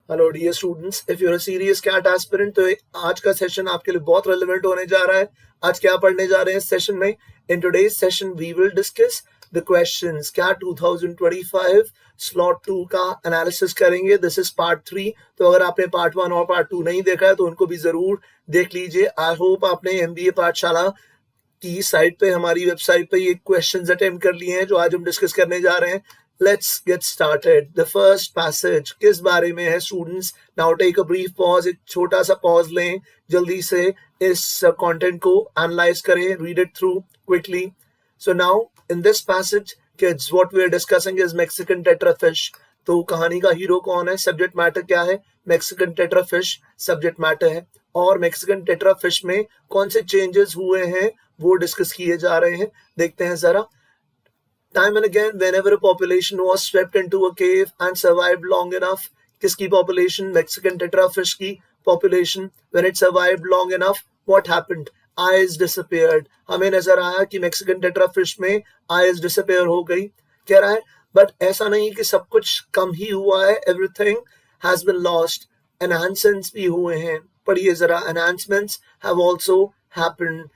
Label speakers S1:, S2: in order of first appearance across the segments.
S1: Hello dear students, if you are a serious CAT aspirant तो आज का session आपके लिए बहुत रेलेवेंट होने जा रहा है। आज क्या पढ़ने जा रहे हैं इस सेशन में? In today's session we will discuss the questions CAT 2025 slot 2 का एनालिसिस करेंगे। This is part 3। तो अगर आपने पार्ट 1 और पार्ट 2 नहीं देखा है तो उनको भी जरूर देख लीजिए। आई होप आपने एमबीए पाठशाला की साइट पे, हमारी वेबसाइट पे ये क्वेश्चंस अटेम्प्ट कर लिए हैं जो आज हम डिस्कस करने जा रहे हैं। Let's get started. The first passage किस बारे में है students? Now take a brief pause, एक छोटा सा पॉज लें, जल्दी से इस कंटेंट को एनालाइज करें, read it through quickly. So now in this passage kids what we are discussing is Mexican tetra fish. तो कहानी का हीरो कौन है? सब्जेक्ट मैटर क्या है? मैक्सिकन टेट्राफिश सब्जेक्ट मैटर है। और मैक्सिकन टेट्राफिश में कौन से चेंजेस हुए हैं वो डिस्कस किए जा रहे हैं। देखते हैं जरा। Time and again, whenever a population was swept into a cave and survived long enough, किसकी population? Mexican tetrafish की population. When it survived long enough, what happened? Eyes disappeared. हमें नजर आया कि Mexican tetrafish में eyes disappear हो गई। कह रहा है बट ऐसा नहीं कि सब कुछ कम ही हुआ है, everything has been lost. Enhancements भी हुए हैं। पढ़िए जरा, enhancements have also happened.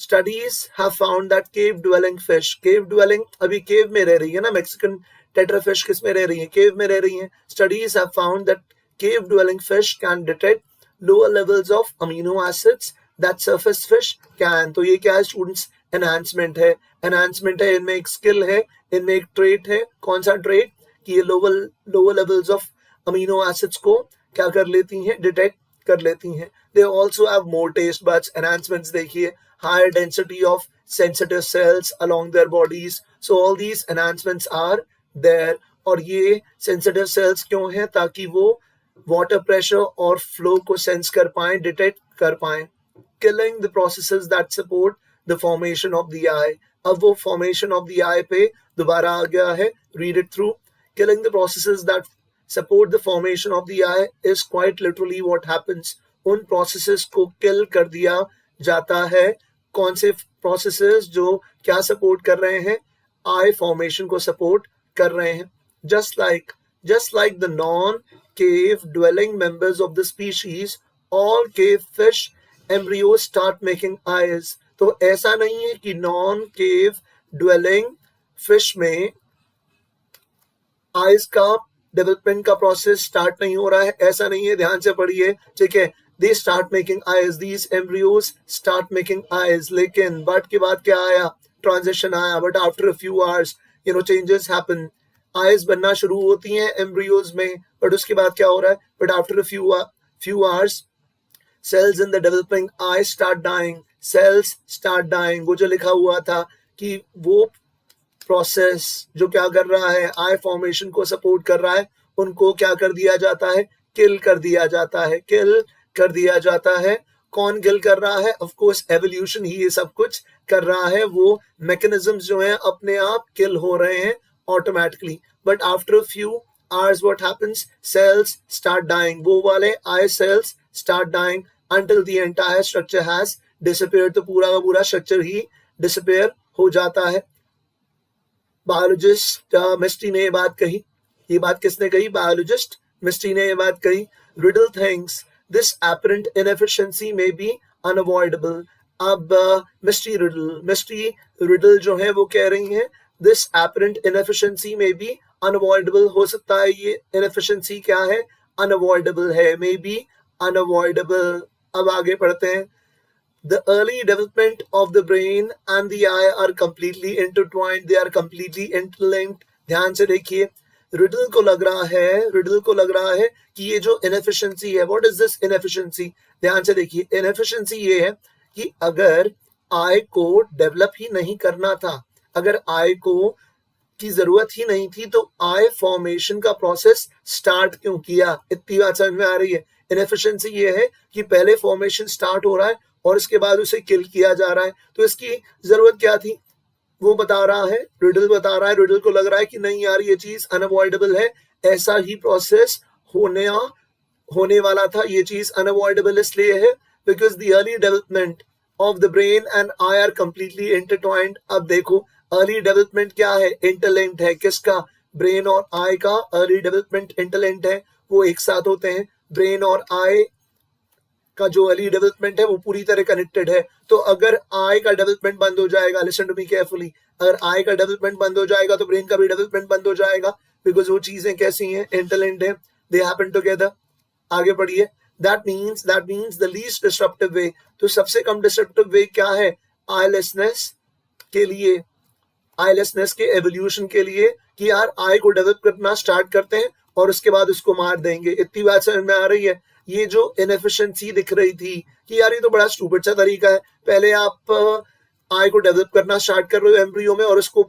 S1: Studies have found that cave-dwelling fish, cave-dwelling अभी cave में रह रही है ना, Mexican tetrafish किस में रह रही है? cave में रह रही है। Studies have found that cave-dwelling fish can detect lower levels of amino acids that surface fish can। तो ये क्या है स्टूडेंट्स? enhancement है। enhancement है, इनमें एक skill है, इनमें एक trait है। कौन सा trait? कि ये lower levels of amino acids को क्या कर लेती हैं? डिटेक्ट कर लेती हैं। They also have more taste buds। enhancements देखिए, higher density of sensitive cells along their bodies. So all these enhancements are there। और ये sensitive cells क्यों हैं? ताकि वो water pressure और flow को sense कर पाएं, detect कर पाएं। Killing the processes that support the formation of the eye। अब वो formation of the eye पे दोबारा आ गया है, read it through। Killing the processes that support the formation of the eye is quite literally what happens। उन processes को kill कर दिया जाता है। कौन से प्रोसेसेस जो क्या सपोर्ट कर रहे हैं? आई फॉर्मेशन को सपोर्ट कर रहे हैं। Just like the non cave dwelling members of the species, all cave fish embryo start making eyes. तो ऐसा नहीं है कि नॉन केव ड्वेलिंग फिश में आईज का डेवलपमेंट का प्रोसेस स्टार्ट नहीं हो रहा है, ऐसा नहीं है। ध्यान से पढ़िए, ठीक है। They start making eyes, these embryos start making eyes। लेकिन but के बाद क्या आया? Transition आया। But after a few hours, changes happen। eyes बनना शुरू होती हैं embryos में, but उसके बाद क्या हो रहा है? But after a few hours, cells in the developing eye start dying। cells start dying। वो जो लिखा हुआ था कि वो प्रोसेस जो क्या कर रहा है, आई फॉर्मेशन को सपोर्ट कर रहा है, उनको क्या कर दिया जाता है? किल कर दिया जाता है। किल कर दिया जाता है। कौन किल कर रहा है? ऑफ कोर्स एवोल्यूशन ही ये सब कुछ कर रहा है। वो मैकेनिज्म्स जो हैं अपने आप किल हो रहे हैं automatically. But after a few hours what happens? Cells start dying. वो वाले eye cells start dying until the entire structure has disappeared. तो पूरा का पूरा स्ट्रक्चर ही डिसअपीयर हो जाता है। बायोलॉजिस्ट मिस्ट्री ने ये बात कही। ये बात किसने कही? बायोलॉजिस्ट मिस्ट्री ने ये बात कही। Riddle thinks this apparent inefficiency may be unavoidable। अब मिस्ट्री रिडल जो है वो कह रही हैं this apparent inefficiency may be unavoidable। हो सकता है ये inefficiency क्या है? unavoidable है, may be unavoidable। अब आगे पढ़ते हैं। The early development of the brain and the eye are completely intertwined, they are completely interlinked। ध्यान से देखिए, रिडल को लग रहा है कि ये जो इनएफिशिएंसी है, व्हाट इज दिस इनएफिशिएंसी? ध्यान से देखिए, इनएफिशिएंसी ये है कि अगर आई को डेवलप ही नहीं करना था, अगर आई को की जरूरत ही नहीं थी, तो आई फॉर्मेशन का प्रोसेस स्टार्ट क्यों किया? इतनी बात समझ में आ रही है। इनएफिशिएंसी ये है कि पहले फॉर्मेशन स्टार्ट हो रहा है और इसके बाद उसे किल किया जा रहा है, तो इसकी जरूरत क्या थी? वो बता रहा है, रिडल बता रहा है, रिडल को लग रहा है कि नहीं यार ये चीज अनअवॉइडेबल है, ऐसा ही प्रोसेस होने वाला था। ये चीज अनअवॉइडेबल इसलिए है because the early development of the brain and I R completely intertwined. अब देखो, अर्ली डेवलपमेंट क्या है? इंटरलिंक्ड है। किसका? ब्रेन और आई का अर्ली डेवलपमेंट इंटरलिंक्ड है। वो एक साथ होते हैं। ब्रेन और आई का जो अर्ली डेवलपमेंट है वो पूरी तरह कनेक्टेड है। तो अगर आई का डेवलपमेंट बंद हो जाएगा, लिसन टू मी केयरफुली, अगर आई का डेवलपमेंट बंद हो जाएगा तो ब्रेन का भी डेवलपमेंट बंद हो जाएगा, बिकॉज वो चीजें कैसी हैं, इंटरलिंक्ड है, दे हैपन टुगेदर। आगे बढ़िए। That means the least disruptive way, तो सबसे कम डिस्ट्रप्टिव वे क्या है आईलेसनेस के लिए, आईलेसनेस के एवोल्यूशन के लिए, कि यार आई को डेवलप करना स्टार्ट करते हैं और उसके बाद उसको मार देंगे। इतनी बात समझ में आ रही है? ये जो इनएफिशिएंसी दिख रही थी कि यार ये तो बड़ा स्टूपिड सा तरीका है, पहले आप आई को डेवलप करना स्टार्ट कर रहे हो एम्ब्रियो में और उसको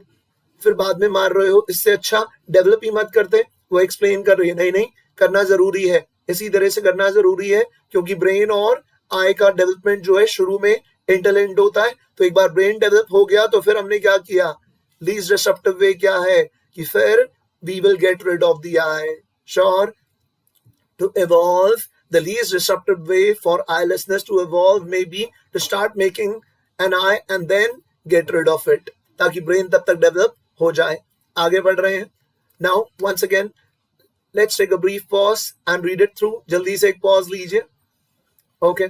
S1: फिर बाद में मार रहे हो, इससे अच्छा डेवलप ही मत करते। वो एक्सप्लेन कर रही है, नहीं नहीं करना जरूरी है, इसी तरह से करना जरूरी है, क्योंकि ब्रेन और आई का डेवलपमेंट जो है शुरू में इंटरलिंक्ड होता है। तो एक बार ब्रेन डेवलप हो गया तो फिर हमने क्या किया, लीस्ट डिस्ट्रप्टिव वे क्या है कि फिर we will get rid of the eye. Sure, to evolve, the least disruptive way for eyelessness to evolve may be to start making an eye and then get rid of it, ताकि brain तब तक develop हो जाए। आगे बढ़ रहे हैं। Now once again let's take a brief pause and read it through। जल्दी से एक pause लीजिए। Okay,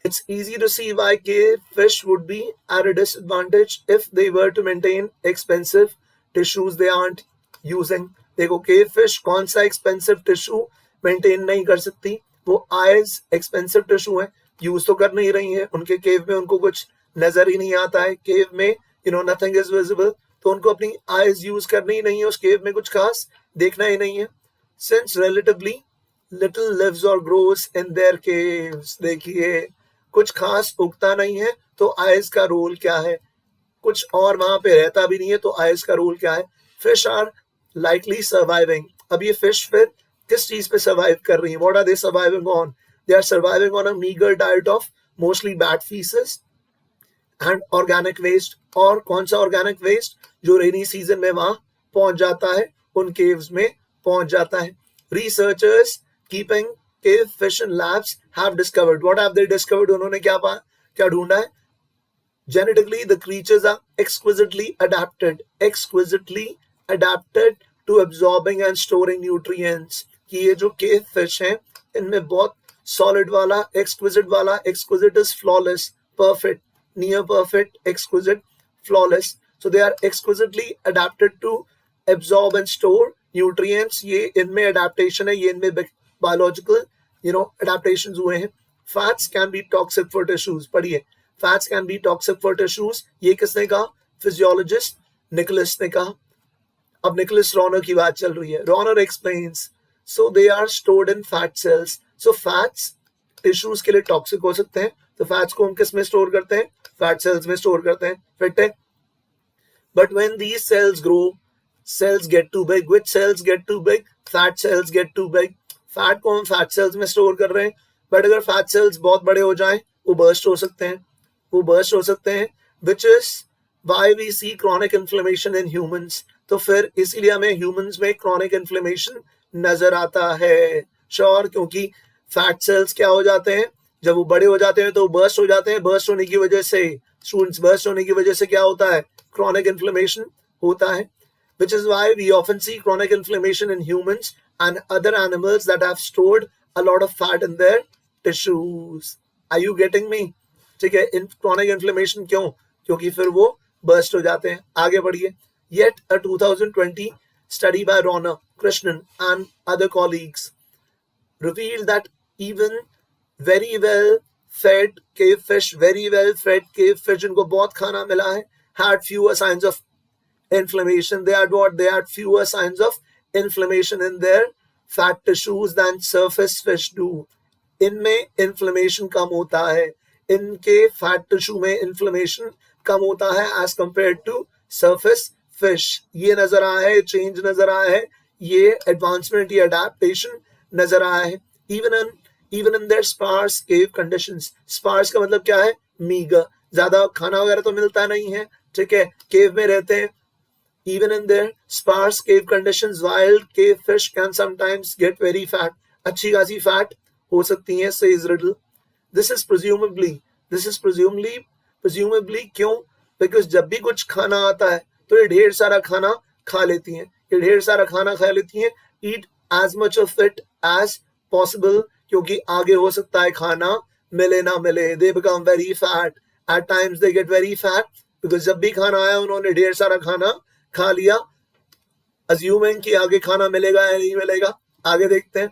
S1: it's easy to see why cave fish would be at a disadvantage if they were to maintain expensive tissues they aren't using। देखो केव fish कौन सा expensive tissue maintain नहीं कर सकती, वो आईज एक्सपेंसिव टिश्यू है, use तो कर नहीं रही है, उनके केव में उनको कुछ नजर ही नहीं आता है, केव में नथिंग इज विजिबल, तो उनको अपनी आईज यूज करनी ही नहीं है, उस केव में कुछ खास देखना ही नहीं है। सिंस रिलेटिवली लिटिल लिव्स और ग्रोस इन देयर केव्स, देखिए कुछ खास उगता नहीं है तो आईज का रोल क्या है, कुछ और वहां पे रहता भी नहीं है तो आईज का रोल क्या है। फिश आर लाइकली सर्वाइविंग, अब ये फिश फिर किस चीज पे सर्वाइव कर रही है, what are they surviving on, they are surviving on a meagre diet of mostly bad faeces and organic waste. और कौन सा ऑर्गेनिक वेस्ट, जो रेनी सीजन में वहां पहुंच जाता है, उन केव्स में पहुंच जाता है। Researchers keeping cave fish in labs have discovered, what have they discovered, उन्होंने क्या ढूंढा है, genetically the creatures are exquisitely adapted to absorbing and storing nutrients, कि ये जो केव फिश हैं इनमें बहुत सॉलिड वाला, एक्सक्विजिट वाला, exquisite is flawless, perfect, near perfect, exquisite, flawless, so they are exquisitely adapted to absorb and store nutrients। ये इनमें adaptation है, ये इनमें biological adaptations हुए हैं। fats can be toxic for tissues, पढ़िए, fats can be toxic for tissues, ये किसने कहा, फिजियोलॉजिस्ट निकोलस ने कहा। अब निकोलस रॉनर की बात चल रही है। Rohner explains, so they are stored in fat cells, so fats tissues के लिए टॉक्सिक हो सकते हैं, तो फैट्स को हम किस में स्टोर करते हैं, फैट सेल्स में स्टोर करते हैं, फिट है। But when these cells grow, cells get too big, which cells get too big, fat cells get too big. Fat को हम फैट सेल्स में स्टोर कर रहे हैं, बट अगर फैट सेल्स बहुत बड़े हो जाएं वो बर्स्ट हो सकते हैं, which is why we see chronic inflammation in humans. तो फिर इसीलिए हमें ह्यूमंस में क्रॉनिक इन्फ्लेमेशन नजर आता है। श्योर, क्योंकि फैट सेल्स क्या हो जाते हैं, जब वो बड़े हो जाते हैं तो बर्स्ट हो जाते हैं, बर्स्ट होने की वजह से स्टूडेंट्स, बर्स्ट होने की वजह से क्या होता है, क्रॉनिक इन्फ्लेमेशन होता है। which is why we often see chronic inflammation in humans and other animals that have stored a lot of fat in their tissues। Are you getting me? ठीक है, chronic inflammation क्यों, क्योंकि फिर वो burst हो जाते हैं। आगे बढ़िए। Yet a 2020 study by Rona Krishnan and other colleagues revealed that even very well fed cave fish, इनको बहुत खाना मिला है, had fewer signs of inflammation। They had fewer signs of inflammation in their fat tissues than surface fish do। इनमें inflammation कम होता है, इनके fat tissue में inflammation कम होता है as compared to surface fish। ये नजर आया है, चेंज नजर आया है, ये एडवांसमेंट, ये अडेप्टेशन नजर आया है। even in their sparse cave conditions। sparse का मतलब क्या है, मीगर, ज्यादा खाना वगैरह तो मिलता नहीं है, ठीक है, केव में रहते हैं। even in their sparse cave conditions wild cave fish can sometimes get very fat। अच्छी खासी फैट हो सकती है, says Riddle। this is presumably क्यों, because जब भी कुछ खाना आता है तो ये ढेर सारा खाना खा लेती हैं, eat as much of it as possible, क्योंकि आगे हो सकता है खाना मिले ना मिले. They become very fat. At times they get very fat because जब भी खाना आया उन्होंने ढेर सारा खाना खा लिया, assuming कि आगे खाना मिलेगा या नहीं मिलेगा. आगे देखते हैं.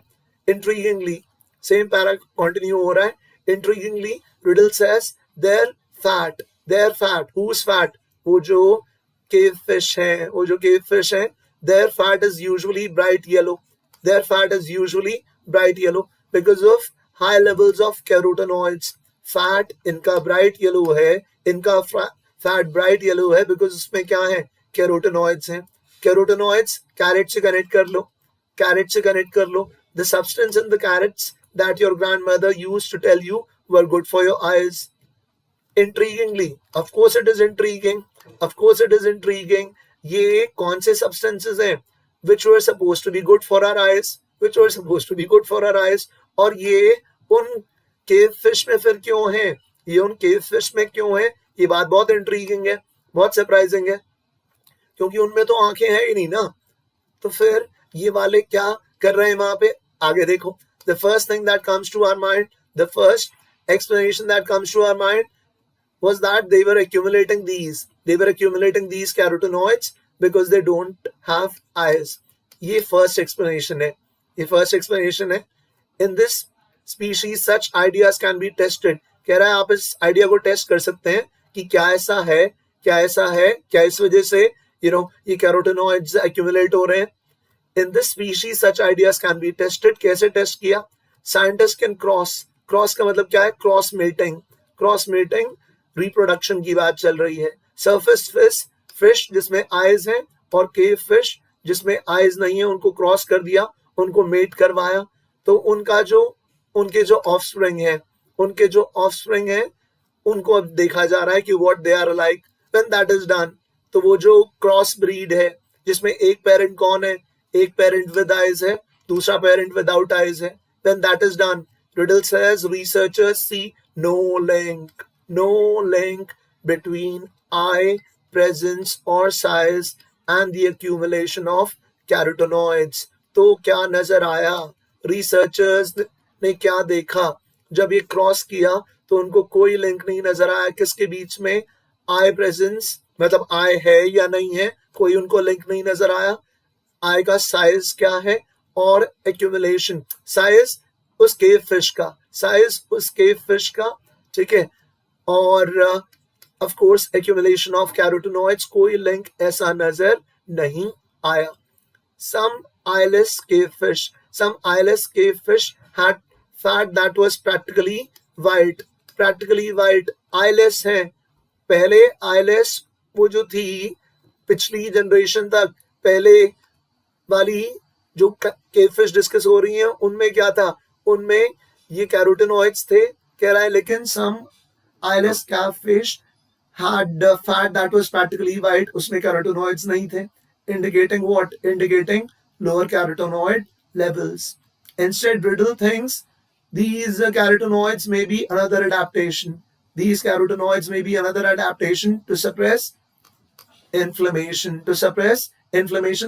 S1: Intriguingly, same para continue हो रहा है. Intriguingly, Riddle says they're fat. They're fat. Who's fat? वो जो cave fish हैं, वो जो cave fish हैं, their fat is usually bright yellow. Their fat is usually bright yellow because of high levels of carotenoids. Fat इनका bright yellow है, इनका fat bright yellow है because उसमें क्या है? Carotenoids हैं. Carotenoids carrot से connect कर लो. Carrot से connect कर लो. The substance in the carrots that your grandmother used to tell you were good for your eyes. Intriguingly, of course it is intriguing. Of course it is intriguing. ये कौन से substances हैं? Which were supposed to be good for our eyes. Which were supposed to be good for our eyes. और ये उन cave fish में फिर क्यों हैं? ये उन cave fish में क्यों हैं? ये बात बहुत intriguing है, बहुत surprising है, क्योंकि उनमें तो आंखें हैं ही नहीं ना. तो फिर ये वाले क्या कर रहे हैं वहां पे? आगे देखो. The first thing that comes to our mind, the first explanation that comes to our mind was that they were accumulating these carotenoids because they don't have eyes. ये first explanation है. ये first explanation है. In this species, such ideas can be tested. कह रहा है आप इस idea को test कर सकते हैं कि क्या ऐसा है, क्या इस वजह से ये carotenoids accumulate हो रहे हैं. In this species, such ideas can be tested. कैसे test किया? Scientists can cross का मतलब क्या है? Cross mating reproduction की बात चल रही है. Surface fish जिसमें eyes हैं और cave fish जिसमें eyes नहीं है, उनको cross कर दिया, उनको mate करवाया, तो उनके जो offspring हैं, उनको अब देखा जा रहा है कि what they are like. When that is done, तो वो जो cross breed है जिसमें एक parent कौन है? एक parent with eyes है, दूसरा parent without eyes है. When that is done, Riddle says researchers see no link between eye presence or size and the accumulation of carotenoids. तो क्या नजर आया? Researchers ने क्या देखा? जब ये क्रॉस किया तो उनको कोई लिंक नहीं नजर आया किसके बीच में? आई प्रेजेंस मतलब आई है या नहीं है, कोई उनको लिंक नहीं नजर आया. आई का साइज क्या है और एक्यूमुलेशन, साइज उस केव फिश का, ठीक है, और of course accumulation of carotenoids, कोई लिंक ऐसा नजर नहीं आया. Some eyeless cave fish had fat that was practically white. Eyeless हैं. पहले eyeless वो जो थी पिछली जनरेशन तक, पहले वाली जो केव फिश डिस्कस हो रही हैं, उनमें क्या था? उनमें ये कैरोटेनॉइड्स थे, कह रहा है, लेकिन some eyeless cave fish had fat that was practically white. उसमें कैरोटेनॉइड्स नहीं थे. Indicating what? Indicating lower carotenoid levels. Instead, Riddle thinks these carotenoids may be another adaptation. To suppress inflammation.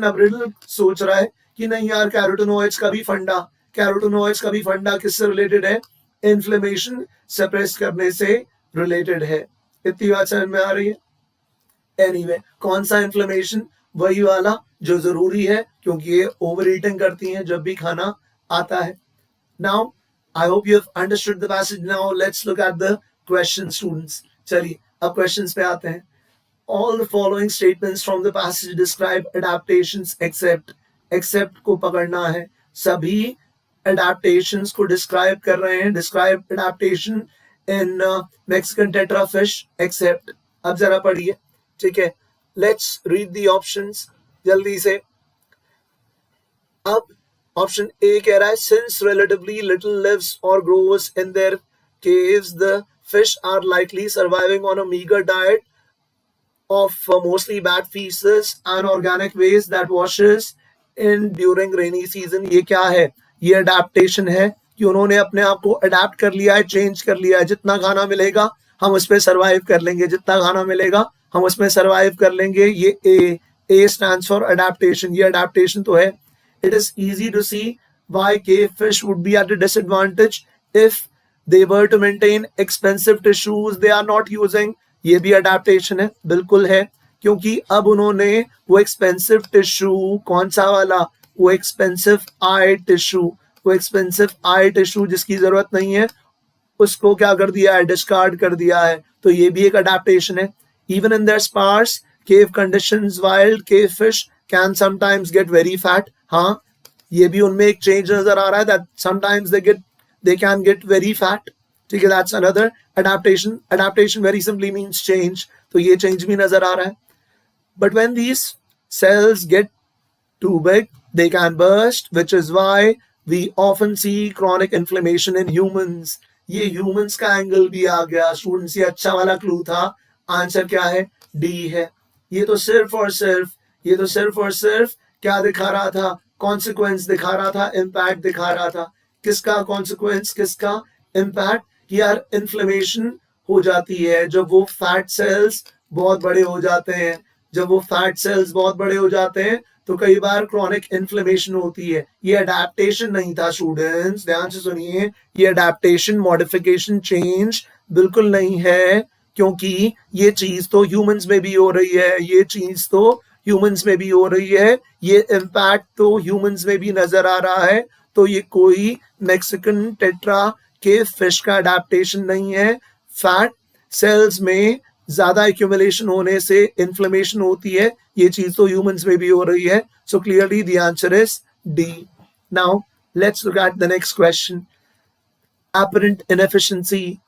S1: अब Riddle सोच रहा है कि नहीं यार, कैरोटेनॉइड्स का भी फंडा किससे रिलेटेड है? इन्फ्लेमेशन सप्रेस करने से रिलेटेड है. इतनी बात समझ में आ रही है? एनीवे, कौन सा इन्फ्लेमेशन? वही वाला जो जरूरी है, क्योंकि ये ओवर ईटिंग करती हैं जब भी खाना आता है. Now I hope you have understood the passage. Now let's look at the question students. चलिए अब क्वेश्चंस पे आते हैं. All the following statements from the passage describe adaptations except को पकड़ना है. सभी adaptations को describe कर रहे हैं. Describe adaptation in Mexican tetrafish except. अब जरा पढ़िए, ठीक है. Let's read the options जल्दी से. अब ऑप्शन ए कह रहा है, since relatively little lives or grows in their caves, the fish are likely surviving on a meager diet of mostly bad feces and organic waste that washes in during rainy season. ये क्या है? ये adaptation है कि उन्होंने अपने आप को अडेप्ट कर लिया है, चेंज कर लिया है. जितना खाना मिलेगा हम उस पर सर्वाइव कर लेंगे. ये ए स्टैंड्स फॉर अडेप्टेशन. ये अडेप्टेशन तो है. it is easy to see why cave fish would be at a disadvantage if they were to maintain expensive tissues they are not using. ये भी adaptation है, बिल्कुल है, क्योंकि अब उन्होंने वो expensive tissue, कौन सा वाला, वो expensive eye tissue, वो expensive eye tissue जिसकी जरूरत नहीं है, उसको क्या कर दिया है, डिस्कार्ड कर दिया है. तो ये भी एक अडेप्टेशन है. Even in their sparse cave conditions wild cave fish can sometimes get very fat. हाँ, ये भी उनमें एक चेंज नजर आ रहा है, that sometimes they can get very fat. ठीक है, that's another adaptation. Adaptation very simply means change. तो ये चेंज भी नजर आ रहा है. But when these cells get too big, they can burst, which is why we often see chronic inflammation in humans. ये ह्यूमंस का एंगल भी आ गया स्टूडेंट्स. ये अच्छा वाला क्लू था. आंसर क्या है, डी है. ये तो सिर्फ और सिर्फ क्या दिखा रहा था, कॉन्सिक्वेंस दिखा रहा था, इम्पैक्ट दिखा रहा था. किसका कॉन्सिक्वेंस, किसका इम्पैक्ट. यार इन्फ्लेमेशन हो जाती है जब वो फैट सेल्स बहुत बड़े हो जाते हैं. जब वो फैट सेल्स बहुत बड़े हो जाते हैं तो कई बार क्रॉनिक इन्फ्लेमेशन होती है. ये अडेप्टेशन नहीं था स्टूडेंट्स, ध्यान से सुनिए. ये अडेप्टेशन, मॉडिफिकेशन, चेंज बिल्कुल नहीं है, क्योंकि ये चीज तो ह्यूमंस में भी हो रही है. ये चीज तो ह्यूमंस में भी हो रही है. ये इम्पैक्ट तो ह्यूमंस में भी नजर आ रहा है. तो ये कोई मैक्सिकन टेट्रा के फिश का अडेप्टेशन नहीं है. फैट सेल्स में ज्यादा एक्यूमुलेशन होने से इन्फ्लेमेशन होती है. ये चीज तो ह्यूमंस में भी हो रही है. So clearly the answer is D. Now let's look at the next question. apparent inefficiency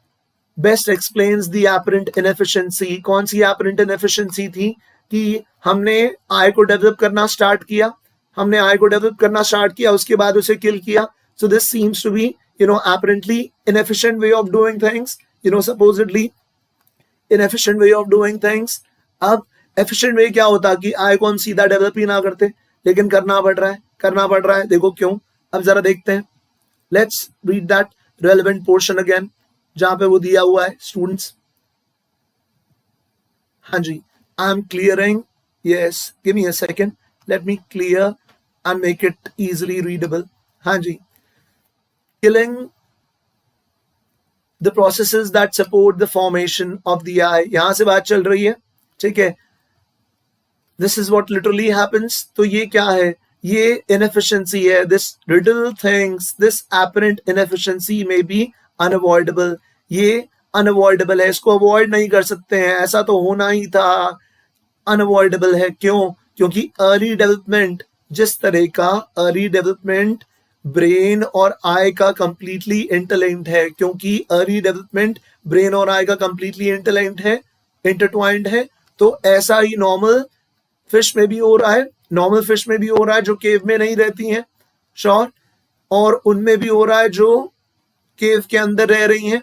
S1: best explains the apparent inefficiency. कौन सी apparent inefficiency थी कि हमने आई को डेवलप करना स्टार्ट किया, उसके बाद उसे किल किया. So this seems to be, apparently inefficient way of doing things, supposedly inefficient way of doing things. अब efficient way क्या होता कि आई को हम सीधा डेवलप ही ना करते, लेकिन करना पड़ रहा है. देखो क्यों, अब जरा देखते हैं. Let's read that relevant portion again, जहां पे वो दिया हुआ है स्टूडेंट्स. हाँ जी, I am clearing. Yes, give me a second, let me clear and make it easily readable. हाँ जी, killing the processes that support the formation of the eye. यहां से बात चल रही है, ठीक है. This is what literally happens. तो ये क्या है, ये inefficiency है. This riddle thinks this apparent inefficiency may be unavoidable. ये unavoidable है, इसको avoid नहीं कर सकते हैं, ऐसा तो होना ही था. unavoidable है, क्यों, क्योंकि अर्ली डेवलपमेंट, जिस तरह का अर्ली डेवलपमेंट ब्रेन और आई का कंप्लीटली इंटरलिंक्ड है, क्योंकि अर्ली डेवलपमेंट ब्रेन और आई का कंप्लीटली इंटरलिंक्ड है, इंटरट्वाइंड है. तो ऐसा ही नॉर्मल फिश में भी हो रहा है, जो केव में नहीं रहती हैं, श्योर, और उनमें भी हो रहा है जो केव के अंदर रह रही हैं.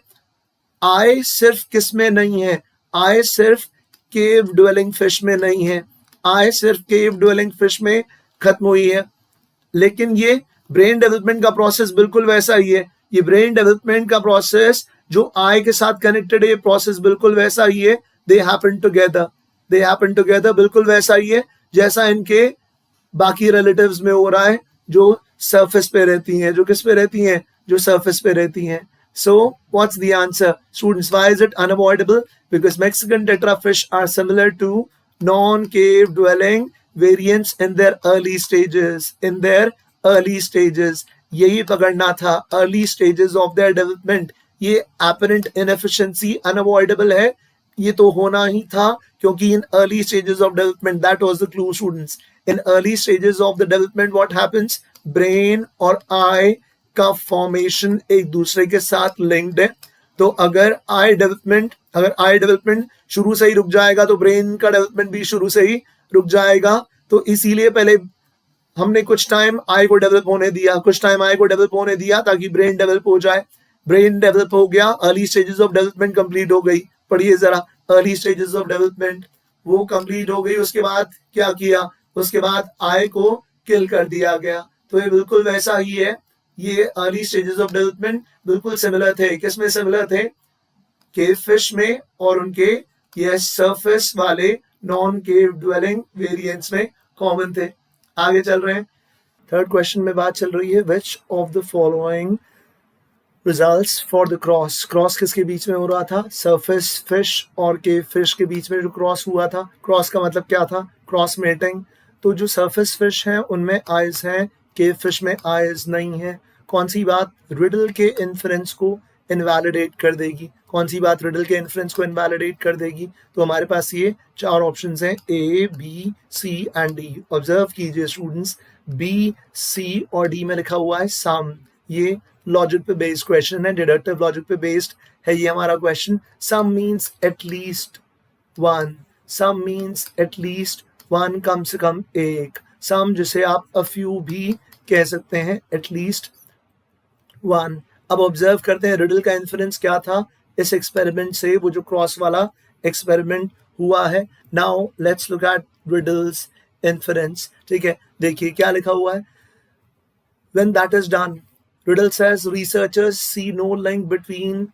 S1: आई सिर्फ किस में नहीं है, आई सिर्फ केव ड्वेलिंग फिश में नहीं है, आई सिर्फ केव ड्वेलिंग फिश में खत्म हुई है. लेकिन ये ब्रेन डेवलपमेंट का प्रोसेस बिल्कुल वैसा ही है. ये ब्रेन डेवलपमेंट का प्रोसेस जो आई के साथ कनेक्टेड है, ये प्रोसेस बिल्कुल वैसा ही है. दे हैपन टुगेदर, बिल्कुल वैसा ही है जैसा इनके बाकी रिलेटिव्स में हो रहा है, जो सरफेस पे रहती हैं. जो किस पे रहती हैं, जो सरफेस पे रहती हैं. So what's the answer, students? Why is it unavoidable? Because Mexican tetrafish are similar to non-cave dwelling variants in their early stages. यही पकड़ना था, early stages of their development. ये apparent inefficiency unavoidable है, ये तो होना ही था, क्योंकि in early stages of development, that was the clue students. In early stages of the development, what happens? Brain और eye का फॉर्मेशन एक दूसरे के साथ लिंक्ड है. तो अगर आई डेवलपमेंट शुरू से ही रुक जाएगा तो ब्रेन का डेवलपमेंट भी शुरू से ही रुक जाएगा. तो इसीलिए पहले हमने कुछ टाइम आई को डेवलप होने दिया, ताकि ब्रेन डेवलप हो जाए. ब्रेन डेवलप हो गया, early stages of development complete हो गई. पढ़िए जरा, अर्ली स्टेजेस ऑफ डेवलपमेंट वो कंप्लीट हो गई. उसके बाद क्या किया, उसके बाद आई को किल कर दिया गया. तो ये बिल्कुल वैसा ही है. ये अर्ली स्टेजेस ऑफ डेवलपमेंट बिल्कुल सिमिलर थे. किसमें सिमिलर थे, केव फिश में और उनके ये सरफेस वाले नॉन केव ड्वेलिंग वेरिएंट्स में कॉमन थे. आगे चल रहे हैं. थर्ड क्वेश्चन में बात चल रही है which of the following results for the cross. Cross किसके बीच में हो रहा था? सरफेस फिश और केव फिश के बीच में जो क्रॉस हुआ था। क्रॉस का मतलब क्या था? Cross mating. तो जो सरफेस फिश हैं उनमें आइज हैं, केव फिश में आइज नहीं है। कौन सी बात रिडल के इन्फरेंस को इनवैलिडेट कर देगी? कौन सी बात रिडल के इन्फरेंस को इनवैलिडेट कर देगी? तो हमारे पास ये चार ऑप्शंस हैं, A, B, C and D. Observe कीजिए स्टूडेंट्स, बी, सी और डी में लिखा हुआ है सम। ये लॉजिक पे बेस्ड क्वेश्चन है, डिडक्टिव लॉजिक पे बेस्ड है ये हमारा क्वेश्चन। सम मीन्स एटलीस्ट वन, सम मीन्स एटलीस्ट वन, कम से कम एक। सम जिसे आप अ फ्यू भी कह सकते हैं, एटलीस्ट वन। अब ऑब्जर्व करते हैं रिडल का इन्फरेंस क्या था इस एक्सपेरिमेंट से, वो जो क्रॉस वाला एक्सपेरिमेंट हुआ है। Now let's look at riddles inference. ठीक है, देखिए क्या लिखा हुआ है। When that is done, Riddle says researchers see no link between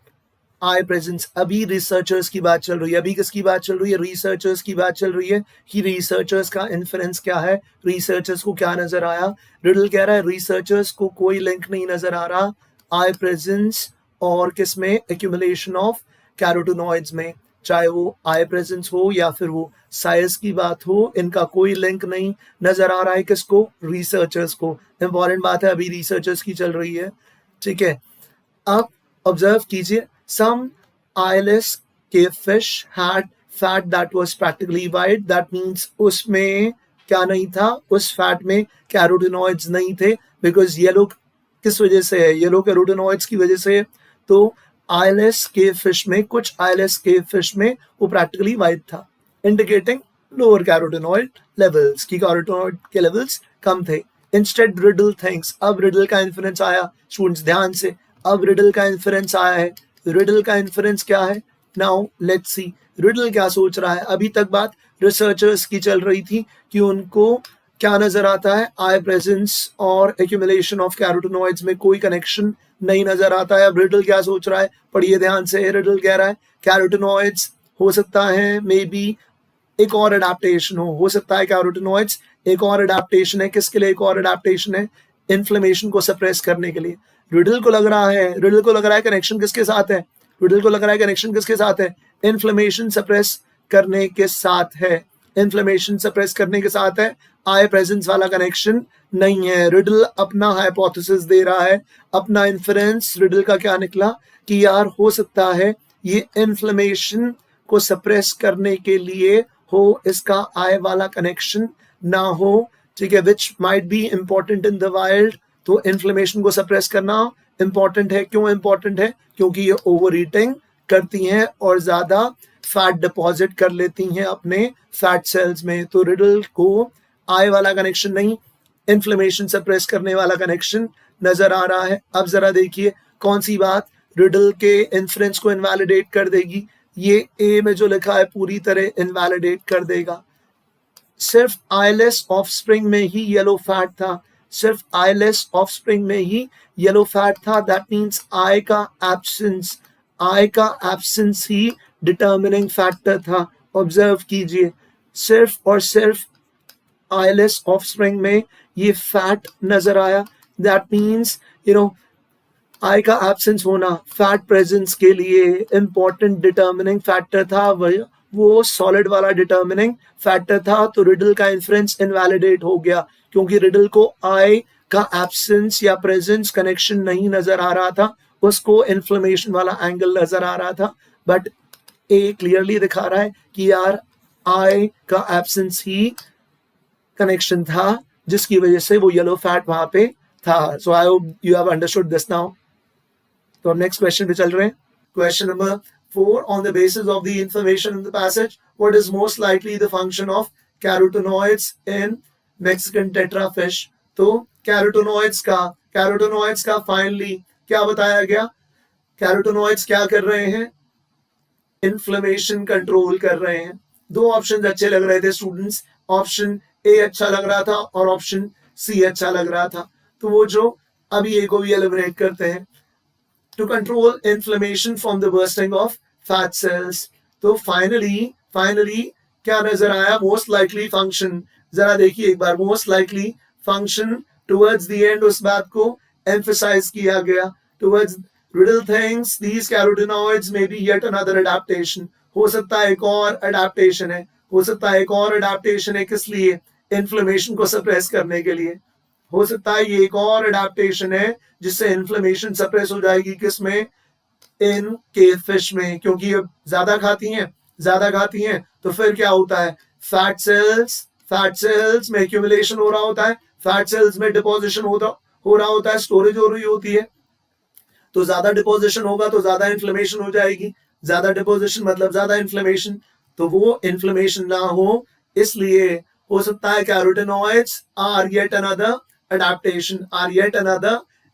S1: eye presence। अभी रिसर्चर्स की बात चल रही है। अभी किसकी बात चल रही है? रिसर्चर्स की बात चल रही है कि रिसर्चर्स का इन्फरेंस क्या है, रिसर्चर्स को क्या नजर आया। रिडल कह रहा है रिसर्चर्स को कोई लिंक नहीं नजर आ रहा आई प्रेजेंस और किसमें? एक्यूमुलेशन ऑफ कैरोटिनॉइड्स में। चाहे वो आई प्रेजेंस हो या फिर वो साइज की बात हो, इनका कोई लिंक नहीं नजर आ रहा है। किसको? रिसर्चर्स को। इंपॉर्टेंट बात है, अभी रिसर्चर्स की चल रही है। ठीक है, अब ऑब्जर्व कीजिए, सम eyeless cave fish had fat that was practically white। That means उसमें क्या नहीं था? उस फैट में कैरोटिनॉइड्स नहीं थे। बिकॉज येलो किस वजह से है? येलो कैरोटिनॉइड्स की वजह से। तो eyeless cave fish में, कुछ eyeless cave fish में वो प्रैक्टिकली वाइट था, इंडिकेटिंग लोअर कैरोटिनॉइड लेवल्स, की कैरोटिनॉइड के लेवल्स कम थे। इंस्टेड रिडल थिंक्स, अब रिडल का इन्फरेंस आया। स्टूडेंट्स ध्यान से, अब रिडल का इन्फरेंस आया है। रिडल का इन्फरेंस क्या है? नाउ लेट्स सी रिडल क्या सोच रहा है। अभी तक बात रिसर्चर्स की चल रही थी कि उनको क्या नजर आता है? आई प्रेजेंस और एक्यूमुलेशन ऑफ कैरोटिनॉइड्स में कोई कनेक्शन नहीं नजर आता है। अब रिडल क्या सोच रहा है? पढ़िए ध्यान से। रिडल कह रहा है कैरोटिनॉइड्स हो सकता है मे बी एक और अडेप्टेशन हो सकता है कैरोटिनॉइड्स एक और अडेप्टेशन है। किसके लिए एक और अडेप्टेशन है? इन्फ्लेमेशन को सप्रेस करने के लिए। रिडल को लग रहा है कनेक्शन किसके साथ है? रिडल को लग रहा है कनेक्शन किसके साथ है? इन्फ्लेमेशन सप्रेस करने के साथ है। इन्फ्लेमेशन सप्रेस करने के साथ है, आई प्रेजेंस वाला कनेक्शन नहीं है। रिडल अपना हाइपोथेसिस दे रहा है, अपना इन्फरेंस। रिडल का क्या निकला कि यार हो सकता है ये इन्फ्लेमेशन को सप्रेस करने के लिए हो, इसका आई वाला कनेक्शन ना हो। ठीक है, which might be important in the wild. तो इन्फ्लेमेशन को सप्रेस करना इंपॉर्टेंट है। क्यों इंपॉर्टेंट है? क्योंकि ये ओवर ईटिंग करती हैं और ज्यादा फैट डिपॉजिट कर लेती हैं अपने फैट सेल्स में। तो रिडल को आई वाला कनेक्शन नहीं, इन्फ्लेमेशन सप्रेस करने वाला कनेक्शन नजर आ रहा है। अब जरा देखिए कौन सी बात रिडल के इन्फ्रेंस को इनवैलिडेट कर देगी। ये ए में जो लिखा है पूरी तरह इनवैलिडेट कर देगा। सिर्फ आईलेस ऑफस्प्रिंग में ही येलो फैट था, सिर्फ आईलेस ऑफस्प्रिंग में ही येलो फैट था। दैट मीन्स आई का एब्सेंस ही डिटर्मिनिंग फैक्टर था। ऑब्जर्व कीजिए, सिर्फ और सिर्फ आईलेस ऑफस्प्रिंग में ये फैट नजर आया। दैट मीन्स आई का एब्सेंस होना फैट प्रेजेंस के लिए इंपॉर्टेंट डिटर्मिनिंग फैक्टर था। वो सॉलिड वाला डिटर्मिनिंग फैक्टर था। तो रिडल का इन्फ्रेंस इनवैलिडेट हो गया क्योंकि रिडल को आई का एब्सेंस या प्रेजेंस कनेक्शन नहीं नजर आ रहा था, उसको इन्फ्लेमेशन वाला एंगल नजर आ रहा था। बट ए क्लियरली दिखा रहा है कि यार आई का एब्सेंस ही कनेक्शन था जिसकी वजह से वो येलो फैट वहां पे था। So I hope you have understood this now. तो हम नेक्स्ट क्वेश्चन पे चल रहे हैं। Question number 4, on the basis of the information in the passage, what is most likely the function of carotenoids in Mexican tetrafish? तो carotenoids का finally क्या बताया गया? कैरोटिनॉइड्स क्या कर रहे हैं? इन्फ्लेमेशन कंट्रोल कर रहे हैं। दो ऑप्शन अच्छे लग रहे थे स्टूडेंट्स, ऑप्शन ए अच्छा लग रहा था और ऑप्शन सी अच्छा लग रहा था। तो वो जो अभी ए को भी एलिमिनेट करते हैं। To control inflammation from the bursting of fat cells। तो फाइनली क्या नजर आया? Most likely function. जरा देखिए एक बार, most likely function towards the end उस बात को एम्फसाइज किया गया. Towards riddle thinks these carotenoids may be yet another adaptation. हो सकता है एक और अडेप्टेशन है. हो सकता है एक और अडेप्टेशन है. किस लिए? इन्फ्लेमेशन को सप्रेस करने के लिए. हो सकता है ये एक और अडेप्टेशन है जिससे इन्फ्लेमेशन सप्रेस हो जाएगी. किसमें? इन केव फिश में. क्योंकि ये ज्यादा खाती हैं तो फिर क्या होता है? फैट सेल्स में एक्यूमुलेशन हो रहा होता है. फैट सेल्स में डिपोजिशन हो रहा होता है. स्टोरेज हो रही होती है. तो ज्यादा डिपोजिशन होगा तो ज्यादा इन्फ्लेमेशन हो जाएगी. ज्यादा डिपोजिशन मतलब ज्यादा इन्फ्लेमेशन. तो वो इन्फ्लेमेशन ना हो इसलिए हो सकता है carotenoids are yet another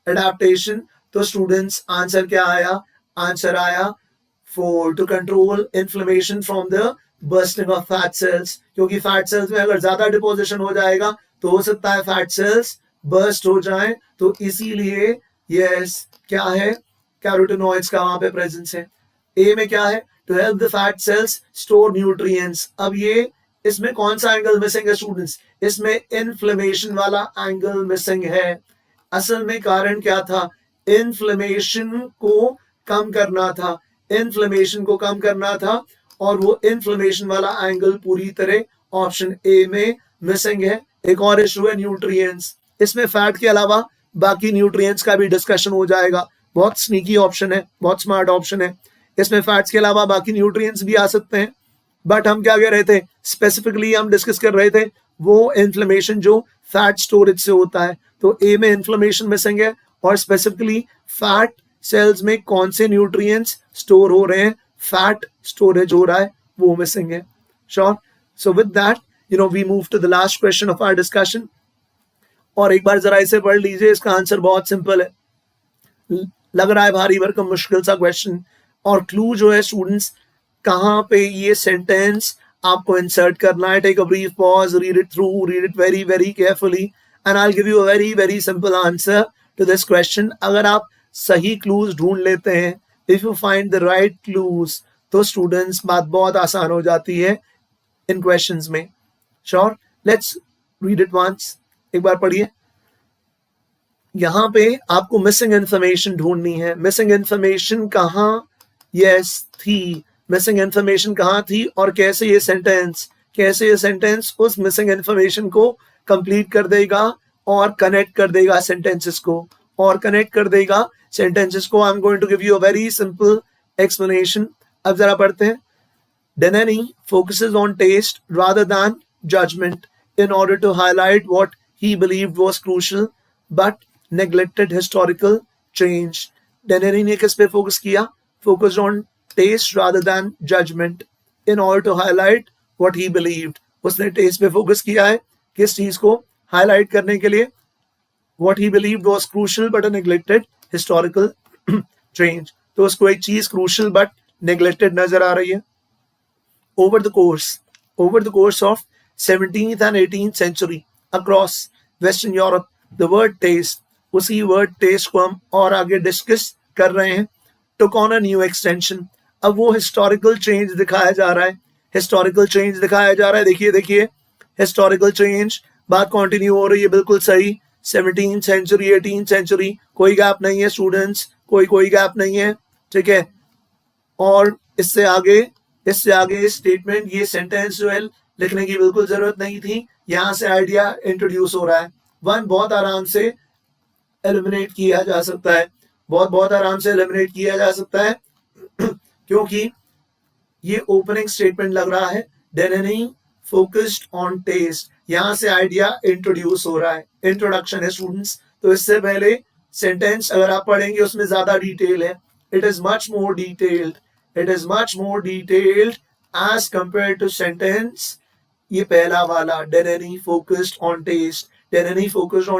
S1: adaptation. तो स्टूडेंट्स आंसर क्या आया? आंसर आया 4 to control inflammation from the bursting of fat cells. क्योंकि फैट सेल्स में अगर ज्यादा डिपोजिशन हो जाएगा तो हो सकता है फैट सेल्स बर्स्ट हो जाएं. तो इसीलिए यस क्या है? कैरोटेनॉइड्स का वहां पे प्रेजेंस है. ए में क्या है? To help the fat cells store nutrients. अब ये इसमें कौन सा एंगल मिसिंग है स्टूडेंट्स? इसमें इन्फ्लेमेशन वाला एंगल मिसिंग है. असल में कारण क्या था? इन्फ्लेमेशन को कम करना था और वो इन्फ्लेमेशन वाला एंगल पूरी तरह ऑप्शन ए में मिसिंग है. एक और इशू है न्यूट्रिएंट्स. इसमें फैट के अलावा बाकी न्यूट्रिएंट्स का भी डिस्कशन हो जाएगा. बहुत स्नीकी ऑप्शन है, बहुत स्मार्ट ऑप्शन है. इसमें फैट्स के अलावा बाकी न्यूट्रिएंट्स भी आ सकते हैं. बट हम क्या कह रहे थे? स्पेसिफिकली हम डिस्कस कर रहे थे वो इन्फ्लेमेशन जो फैट स्टोरेज से होता है. तो ए में इन्फ्लेमेशन मिसिंग है और स्पेसिफिकली फैट सेल्स में कौन से न्यूट्रिएंट्स स्टोर हो रहे हैं, फैट स्टोरेज हो रहा है, वो मिसिंग है. Sure. So with that we move to the last question of our discussion. और एक बार जरा इसे पढ़ लीजिए. इसका आंसर बहुत सिंपल है. लग रहा है भारी भरकम मुश्किल सा क्वेश्चन. और क्लू जो है स्टूडेंट्स, कहां पे ये सेंटेंस आपको इंसर्ट करना है. Take a brief pause, read it through, read it very very carefully and I will give you a very very simple answer to this question. अगर आप सही क्लूज ढूंढ लेते हैं, if you find the right clues, तो students बात बहुत आसान हो जाती है इन क्वेश्चंस में. Sure. Let's read it once. एक बार पढ़िए. यहां पे आपको मिसिंग इंफॉर्मेशन ढूंढनी है. मिसिंग इंफॉर्मेशन कहां थी? मिसिंग इंफॉर्मेशन कहां थी और कैसे ये सेंटेंस उस मिसिंग इंफॉर्मेशन को कंप्लीट कर देगा और कनेक्ट कर देगा सेंटेंसेस को. I am going to give you a very simple explanation. अब जरा पढ़ते हैं. Dennehy focuses on taste rather than judgment in order to highlight what he believed was crucial but neglected historical change. Dennehy ने किस पे focus किया? Focused on taste rather than judgment in order to highlight what he believed. उसने test पे focus किया है किस चीज को हाईलाइट करने के लिए? What he believed was crucial but a neglected historical change. तो उसको एक चीज crucial but neglected नजर आ रही है. Over the course of 17th and 18th century across Western Europe, the word taste, उसी word taste को हम और आगे डिस्कस कर रहे हैं, took on a new extension. अब वो historical change दिखाया जा रहा है. देखिए historical change. बात कंटिन्यू हो रही है. बिल्कुल सही. 17th century 18th century, कोई गैप नहीं है स्टूडेंट्स, कोई गैप नहीं है. ठीक है. और इससे आगे स्टेटमेंट, ये सेंटेंस जो है लिखने की बिल्कुल जरूरत नहीं थी. यहां से आइडिया इंट्रोड्यूस हो रहा है. वन बहुत आराम से एलिमिनेट किया जा सकता है. क्योंकि ये ओपनिंग स्टेटमेंट लग रहा है. Dennehy focused on taste. यहां से आइडिया इंट्रोड्यूस हो रहा है. इंट्रोडक्शन है स्टूडेंट्स. तो इससे पहले सेंटेंस अगर आप पढ़ेंगे उसमें ज्यादा डिटेल है. It is much more detailed as compared to sentence ये पहला वाला Dennehy focused on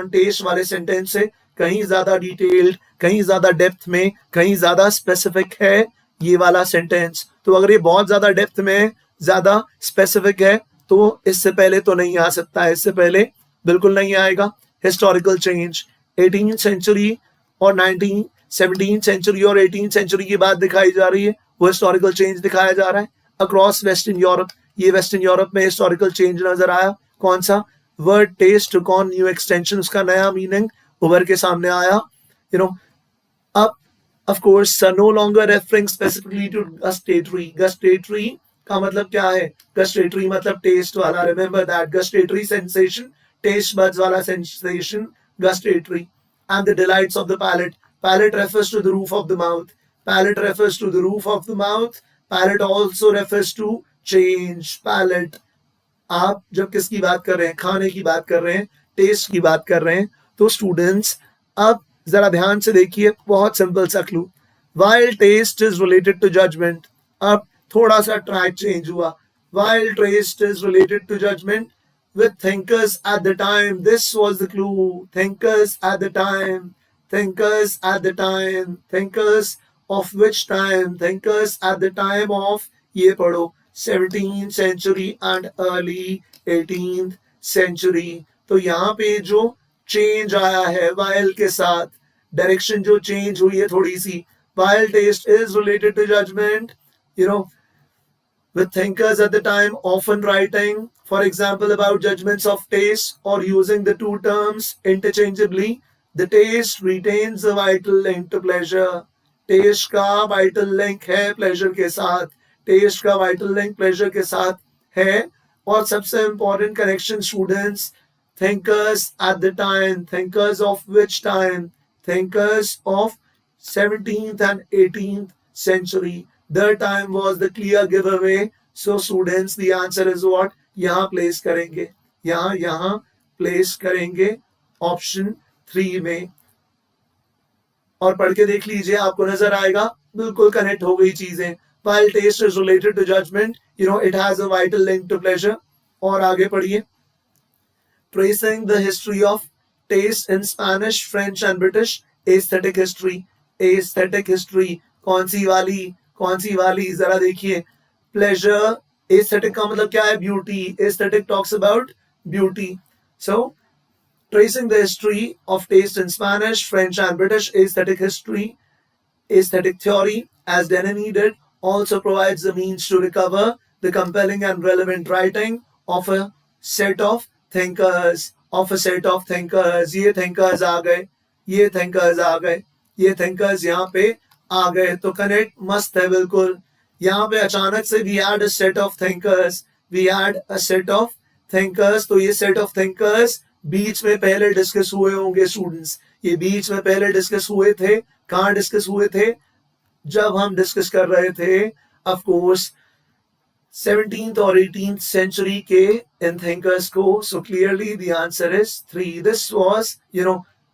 S1: taste वाले सेंटेंस से कहीं ज्यादा डिटेल्ड, कहीं ज्यादा डेप्थ में, कहीं ज्यादा स्पेसिफिक है ये वाला सेंटेंस. तो अगर ये बहुत ज्यादा डेप्थ में, ज्यादा स्पेसिफिक है तो इससे पहले तो नहीं आ सकता है. इससे पहले बिल्कुल नहीं आएगा. हिस्टोरिकल चेंज 18th सेंचुरी और 17th सेंचुरी और 18th सेंचुरी की बात दिखाई जा रही है. वो हिस्टोरिकल चेंज दिखाया जा रहा है अक्रॉस वेस्टर्न यूरोप. ये वेस्टर्न यूरोप में हिस्टोरिकल चेंज नजर आया. कौन सा? Word taste took on new extension, उसका नया मीनिंग उभर के सामने आया. अब of course no longer referring specifically to gustatory. Gustatory का मतलब क्या है? Gustatory मतलब taste वाला. Remember that gustatory sensation, taste buds वाला sensation, gustatory. And the delights of the palate. Palate refers to the roof of the mouth. Palate refers to the roof of the mouth. Palate also refers to change. Palate. आप जब किसकी बात कर रहे हैं? खाने की बात कर रहे हैं, टेस्ट की बात कर रहे हैं. तो स्टूडेंट्स अब जरा ध्यान से देखिए, बहुत सिंपल सा clue. While taste is related to judgment, अब थोड़ा सा ट्रैक चेंज हुआ. While taste is related to judgment, with thinkers at the time, this was the clue. Thinkers at the time, thinkers at the time, thinkers of which time? Thinkers at the time of, ये पढ़ो, 17th century and early 18th century. तो यहाँ पे जो change आया है while के साथ, डायरेक्शन जो चेंज हुई है थोड़ी सी. While taste is related to judgment, with thinkers at the time often writing, for example, about judgments of taste or using the two terms interchangeably, the taste retains the vital link to pleasure. Taste का vital link है pleasure के साथ. Taste का vital link pleasure के साथ है. और सबसे important connection students, thinkers at the time, thinkers of which time? Thinkers of 17th and 18th century. The time was the clear giveaway. So students, the answer is what? यहाँ place करेंगे, यहाँ place करेंगे option 3 में. और पढ़ के देख लीजिए, आपको नजर आएगा बिल्कुल कनेक्ट हो गई चीजें. While taste is related to judgment, it has a vital link to pleasure. और आगे पढ़िए. Tracing the history of taste in Spanish, French and British. Aesthetic history. Aesthetic history. कौन सी वाली जरा देखिए. Pleasure. Aesthetic का मतलब क्या है? Beauty. Aesthetic talks about beauty. So tracing the history of taste in Spanish, French and British. Aesthetic history. Aesthetic theory, as Denis did, also provides the means to recover the compelling and relevant writing of a set of thinkers. ये thinkers आ गए, ये thinkers आ गए, ये thinkers यहाँ पे आ गए. तो connect मस्त है बिल्कुल. यहाँ पे अचानक से we had a set of thinkers. तो ये set of thinkers बीच में पहले डिस्कस हुए होंगे स्टूडेंट्स. ये बीच में पहले डिस्कस हुए थे. कहाँ डिस्कस हुए थे? जब हम डिस्कस कर रहे थे ऑफ कोर्स 17th और 18th सेंचुरी के इन थिंकर्स को. So clearly the answer is 3. This was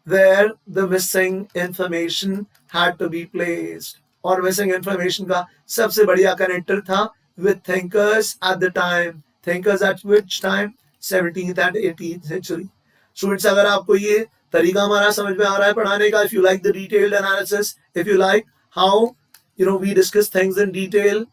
S1: where the missing information had to be placed. और missing information का सबसे बढ़िया कनेक्टर था with thinkers at the time. Thinkers at which time? 17th and 18th century. Students, अगर आपको ये तरीका हमारा समझ में आ रहा है पढ़ाने का, if you like the detailed analysis, if you like how we discuss things in detail,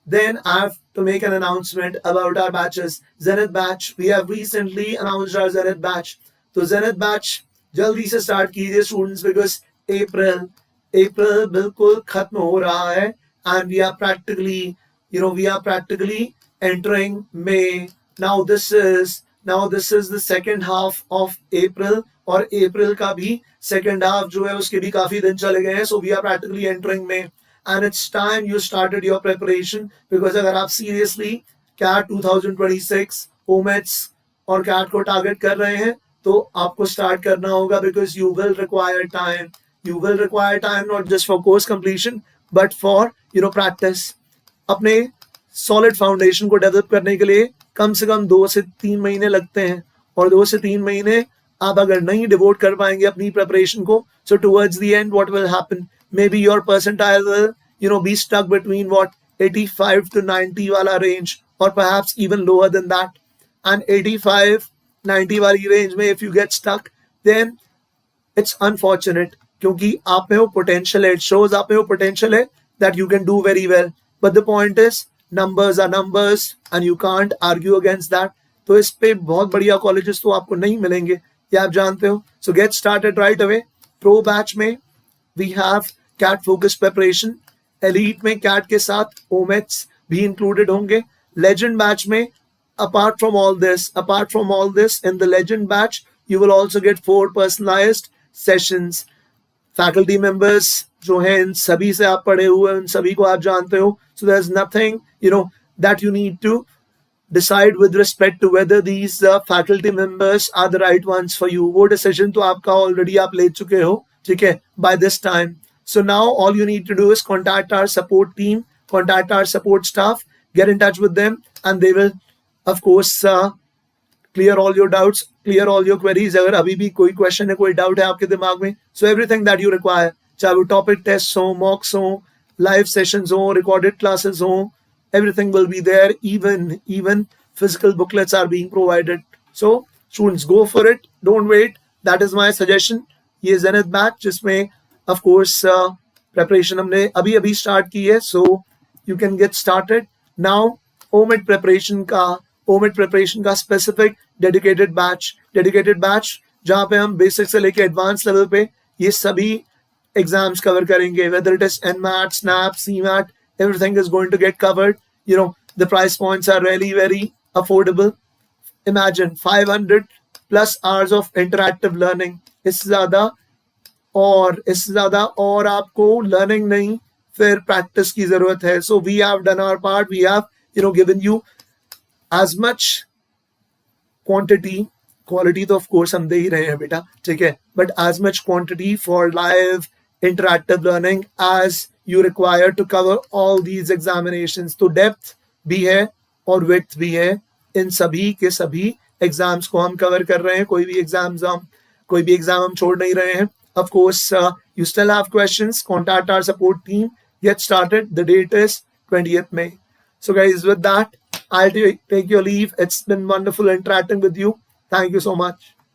S1: then I have to make an announcement about our batches. Zenith batch, we have recently announced our Zenith batch. तो Zenith batch जल्दी से start कीजिए students, because अप्रैल बिल्कुल खत्म हो रहा है and we are practically entering May. Now this is the second half of April, और अप्रैल का भी सेकेंड हाफ जो है उसके भी काफी दिन चले गए हैं. So we are practically entering May and it's time you started your preparation, because अगर आप सीरियसली CAT 2026 OMETS और CAT को टारगेट कर रहे हैं तो आपको स्टार्ट करना होगा, because you will require time not just for course completion but for practice. अपने सॉलिड फाउंडेशन को डेवलप करने के लिए कम से कम 2 से 3 महीने लगते हैं, और 2 से 3 महीने आप अगर नहीं डिवोट कर पाएंगे अपनी प्रिपरेशन को, so towards the end what will happen? Maybe your percentile will be stuck between 85 to 90 वाला range, or perhaps even lower than that. And 85-90 वाली range में if you get stuck, then it's unfortunate, क्योंकि आप में वो potential है, it shows आप में वो potential है that you can do very well. But the point is, numbers are numbers and you can't argue against that. तो इस पे बहुत बढ़िया colleges तो आपको नहीं मिलेंगे, ये आप जानते हो. So get started right away. Pro batch में we have CAT focused preparation. Elite में CAT के साथ OMETS भी included होंगे. Legend batch में apart from all this, in the legend batch, you will also get 4 personalized sessions. Faculty members जो हैं इन सभी से आप पढ़े हुए, उन सभी को आप जानते हो. So there's nothing, that you need to decide with respect to whether these faculty members are the right ones for you. वो decision तो आपका already आप ले चुके हो, ठीक है, by this time. So now all you need to do is contact our support team, contact our support staff, get in touch with them, and they will, of course, clear all your doubts, clear all your queries. अगर अभी भी कोई question है, कोई doubt है आपके दिमाग में, so everything that you require, चाहे वो topic tests हो, mocks हो, live sessions हो, recorded classes हो, everything will be there. Even physical booklets are being provided. So students, go for it. Don't wait. That is my suggestion. ये Zenith batch जिसमें of course preparation हमने अभी start की है. So you can get started now. OMIT preparation का specific dedicated batch जहाँ पे हम basic से लेके advanced level पे ये सभी exams cover करेंगे. Whether it is NMAT, SNAP, CMAT, everything is going to get covered. The price points are really very affordable. Imagine 500 plus hours of interactive learning. इससे ज़्यादा और आपको learning नहीं, फिर practice की ज़रूरत है. So we have done our part. We have given you as much quantity, quality तो of course हम दे ही रहे हैं बेटा, ठीक है, but as much quantity for live interactive learning as you require to cover all these examinations. तो depth भी है और width भी है. इन सभी के सभी एग्जाम्स को हम कवर कर रहे हैं. कोई भी एग्जाम हम छोड़ नहीं रहे हैं. Of course, you still have questions. Contact our support team. Get started. The date is 20th May. So guys, with that, I'll take your leave. It's been wonderful interacting with you. Thank you so much.